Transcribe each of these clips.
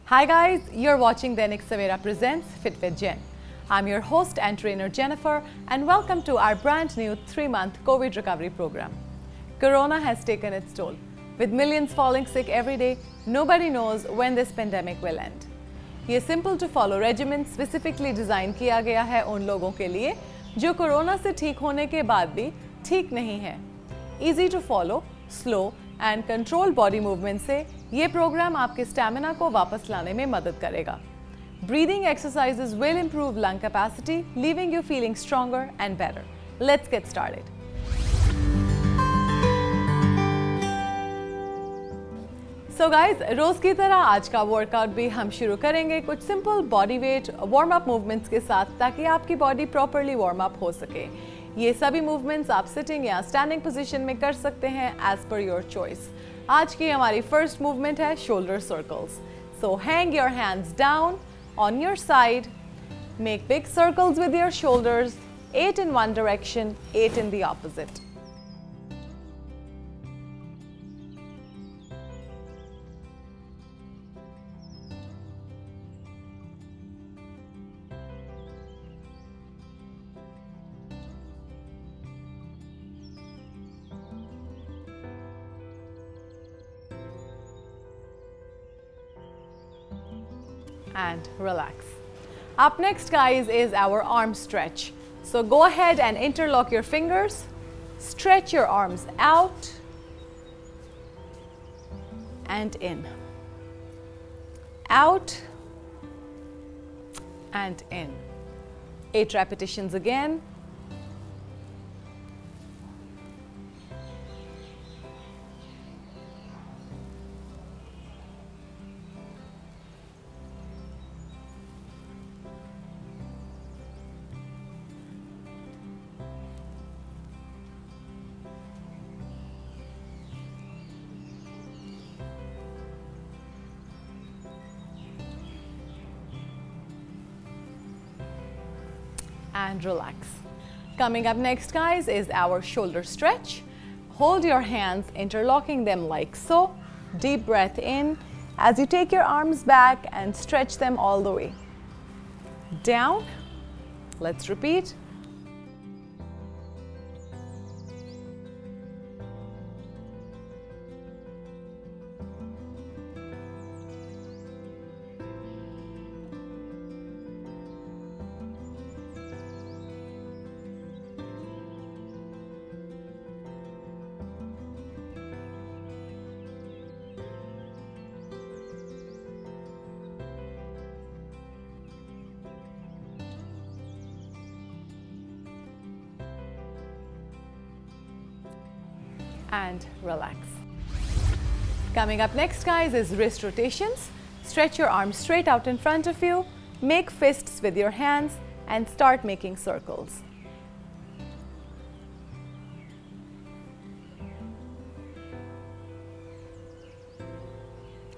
Hi guys, you're watching Dainik Savera Presents Fit with Jen. I'm your host and trainer Jennifer and welcome to our brand new 3-month COVID recovery program. Corona has taken its toll. With millions falling sick every day, nobody knows when this pandemic will end. ये simple to follow regimen specifically designed किया गया है उन लोगों के लिए जो corona से ठीक होने के बाद भी ठीक नहीं है. Easy to follow, slow and control body movement से ये प्रोग्राम आपके स्टैमिना को वापस लाने में मदद करेगा. Breathing exercises will improve lung capacity, leaving you feeling stronger and better. Let's get started. So guys, रोज की तरह आज का वर्कआउट भी हम शुरू करेंगे कुछ simple body weight warm up movements के साथ ताकि आपकी बॉडी प्रॉपर्ली वार्म अप हो सके. ये सभी मूवमेंट्स आप सिटिंग या स्टैंडिंग पोजीशन में कर सकते हैं एज पर योर चॉइस. आज की हमारी फर्स्ट मूवमेंट है shoulder circles. So hang your hands down on your side, make big circles with your shoulders, 8 in one direction, 8 in the opposite. And relax. Up next guys is our arm stretch. So go ahead and interlock your fingers, stretch your arms out and in, out and in. 8 repetitions again. And relax. Coming up next guys is our shoulder stretch. Hold your hands, interlocking them like so. Deep breath in as you take your arms back and stretch them all the way down. Let's repeat. And relax. Coming up next guys is wrist rotations. Stretch your arms straight out in front of you, make fists with your hands and start making circles.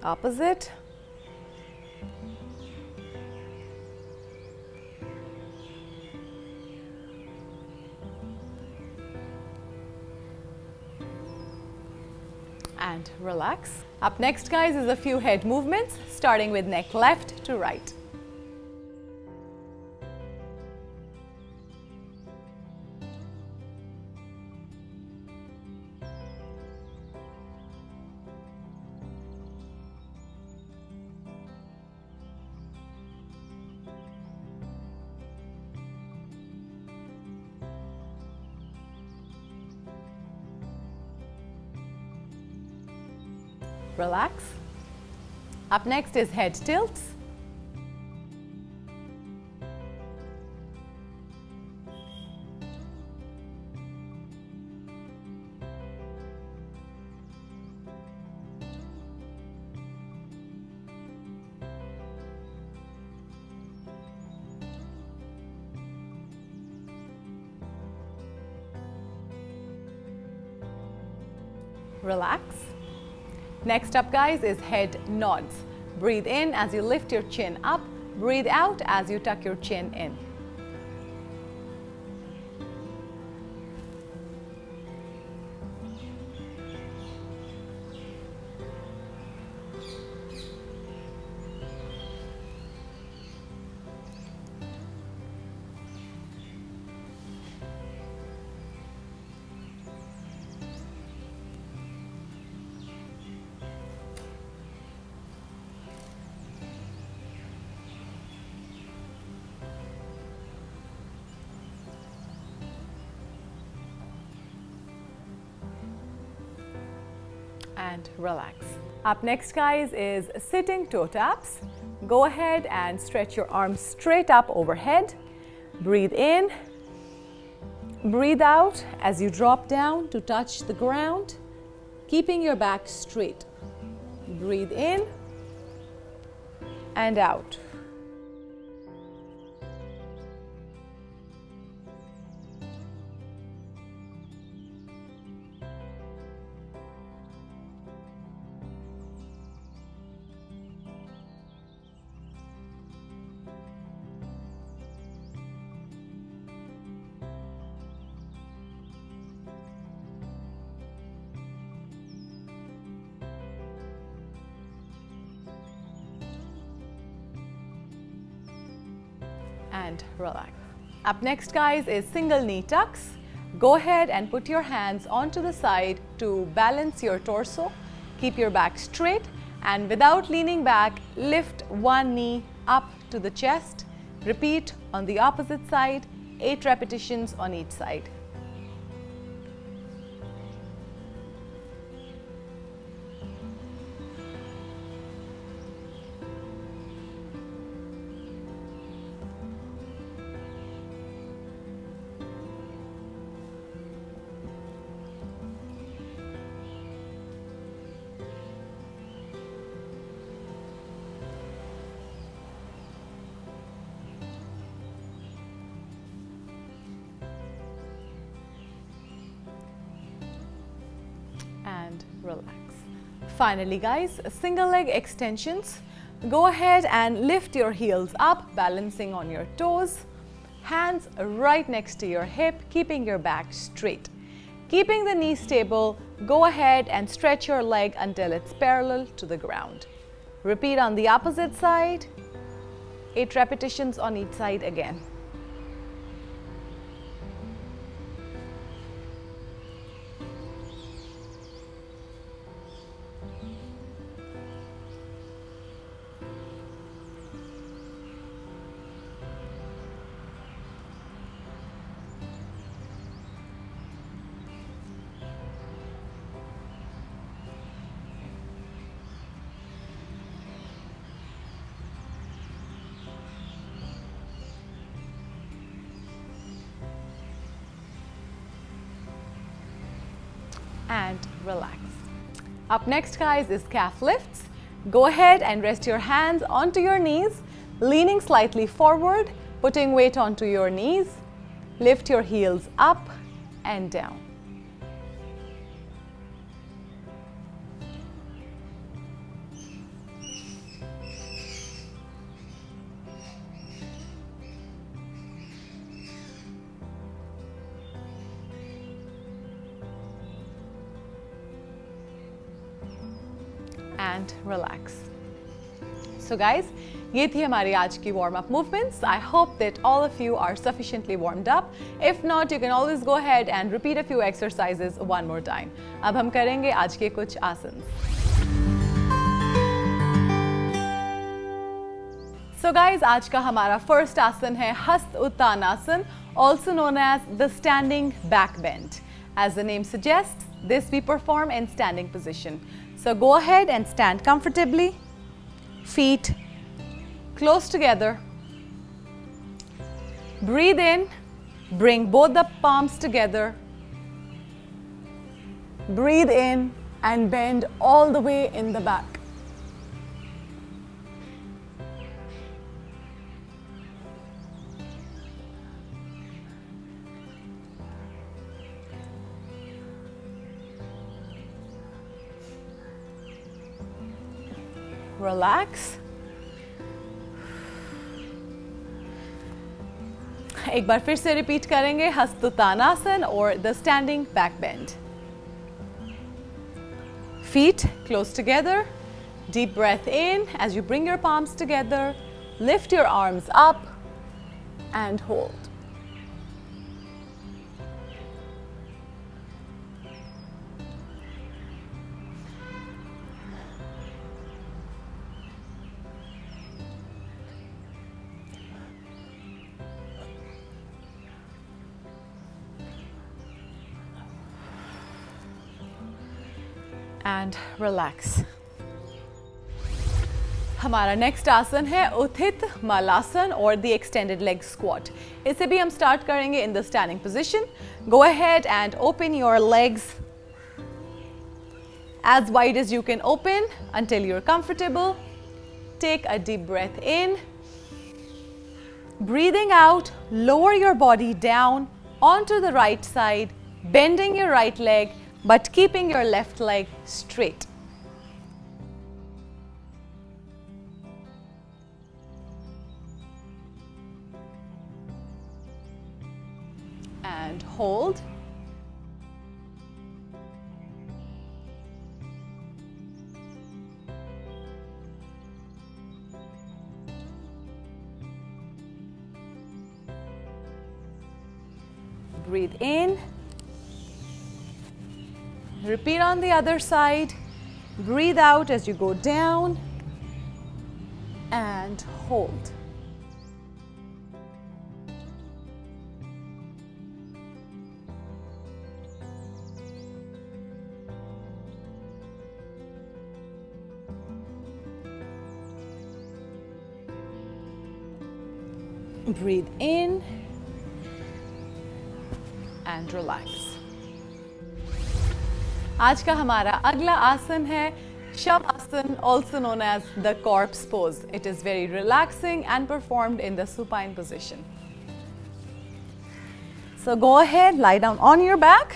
Opposite. And relax. Up next guys is a few head movements starting with neck left to right. Relax. Up next is head tilts. Relax. Next up guys is head nods. Breathe in as you lift your chin up, breathe out as you tuck your chin in. and relax. Up next, guys, is sitting toe taps. Go ahead and stretch your arms straight up overhead. Breathe in, breathe out as you drop down to touch the ground, keeping your back straight. Breathe in and out. And relax. Up next, guys, is single knee tucks. Go ahead and put your hands onto the side to balance your torso. Keep your back straight and without leaning back, lift one knee up to the chest. Repeat on the opposite side, 8 repetitions on each side. And relax. Finally, guys, single leg extensions. Go ahead and lift your heels up, balancing on your toes. Hands right next to your hip, keeping your back straight. Keeping the knee stable, go ahead and stretch your leg until it's parallel to the ground. Repeat on the opposite side, 8 repetitions on each side again. And relax. Up next, guys, is calf lifts. Go ahead and rest your hands onto your knees, leaning slightly forward, putting weight onto your knees. Lift your heels up and down. And relax. So guys, ये थी हमारी आज की warm up movements. I hope that all of you are sufficiently warmed up. If not, you can always go ahead and repeat a few exercises one more time. अब हम करेंगे आज के कुछ आसन. So guys, आज का हमारा first आसन है हस्त Uttanasana, also known as the standing back bend. As the name suggests, this we perform in standing position. So go ahead and stand comfortably, feet close together. Breathe in, bring both the palms together. Breathe in and bend all the way in the back. Relax. एक बार फिर से repeat करेंगे हस्तोत्तानासन or the standing back bend. Feet close together. Deep breath in as you bring your palms together. Lift your arms up and hold. and relax. हमारा next आसन है उत्थित मलासन और the extended leg squat. इसे भी हम start करेंगे in the standing position. Go ahead and open your legs as wide as you can open until you're comfortable. Take a deep breath in. Breathing out, lower your body down onto the right side, bending your right leg but keeping your left leg straight. And hold. Breathe in. Repeat on the other side. Breathe out as you go down and hold. Breathe in and relax. आज का हमारा अगला आसन है shavasana, also known as the corpse pose. It is very relaxing and performed in the supine position. So go ahead, lie down on your back.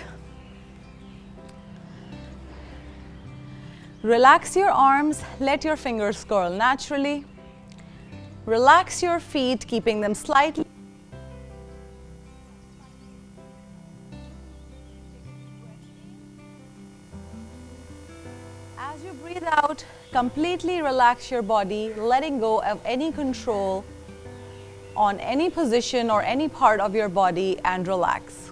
Relax your arms, let your fingers curl naturally. Relax your feet, keeping them slightly. As you breathe out, completely relax your body, letting go of any control on any position or any part of your body, and relax.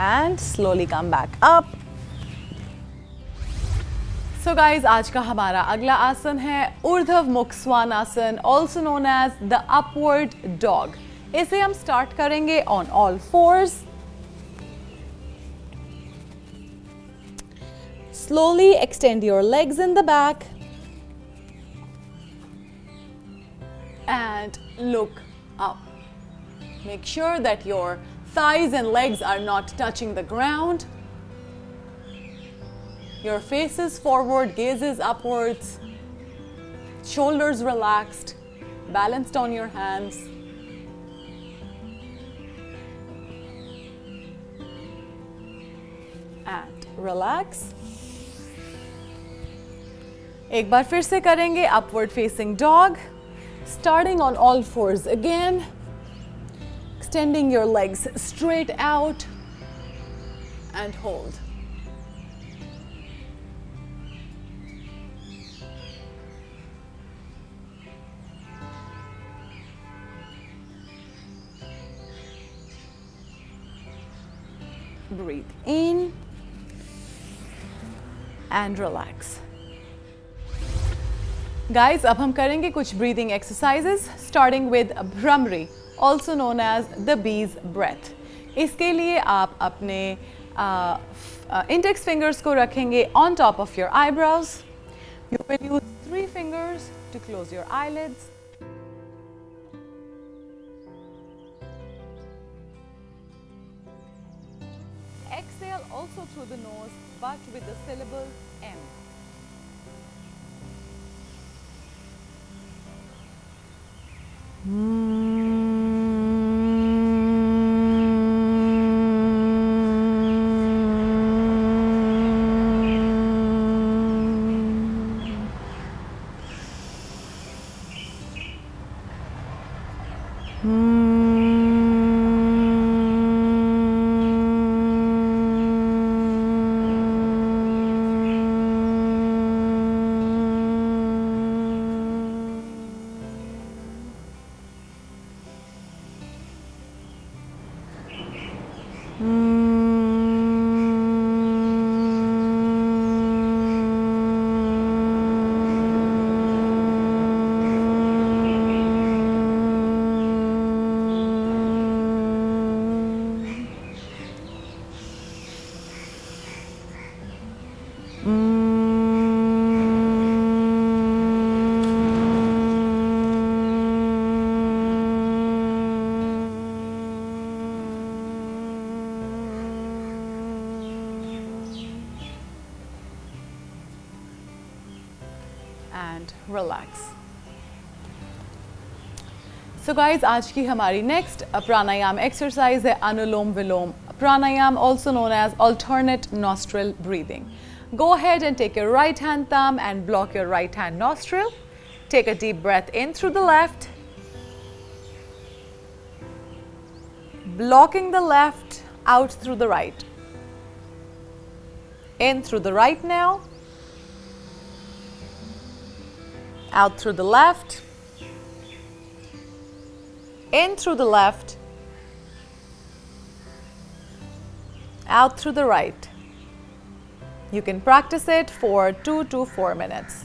And slowly come back up. So guys, आज का हमारा अगला आसन है ऊर्ध्व मुख Svanasana, also known as the upward dog. इसे हम स्टार्ट करेंगे on all fours. Slowly extend your legs in the back and look up. Make sure that your thighs and legs are not touching the ground. Your face is forward, gaze is upwards, shoulders relaxed, balanced on your hands. And relax. एक बार फिर से करेंगे upward facing dog, starting on all fours again. Extending your legs straight out and hold. Breathe in and relax. Guys, अब हम करेंगे कुछ breathing exercises starting with Bhramri, also known as the bee's breath. इसके लिए आप अपने index fingers को रखेंगे on top of your eyebrows. You will use 3 fingers to close your eyelids. Exhale also through the nose, but with the syllable M. and relax. So guys, आज की हमारी next pranayam exercise है Anulom Vilom pranayam, also known as alternate nostril breathing. Go ahead and take your right hand thumb and block your right hand nostril. Take a deep breath in through the left, blocking the left, out through the right. In through the right now, out through the left, in through the left, out through the right. You can practice it for 2 to 4 minutes.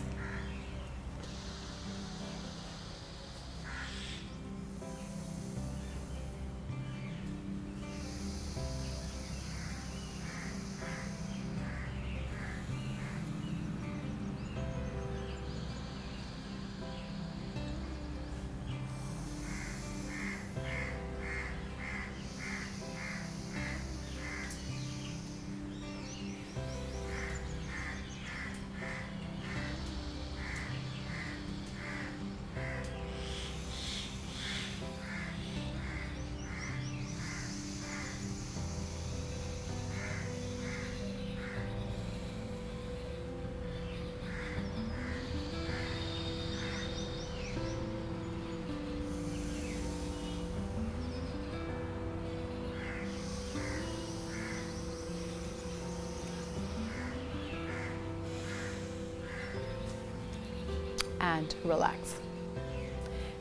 And relax.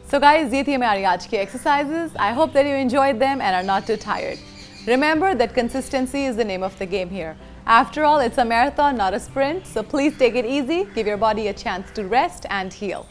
So guys, ये थी हमारी आज की exercises. I hope that you enjoyed them and are not too tired. Remember that consistency is the name of the game here. After all, it's a marathon, not a sprint. So please take it easy. Give your body a chance to rest and heal.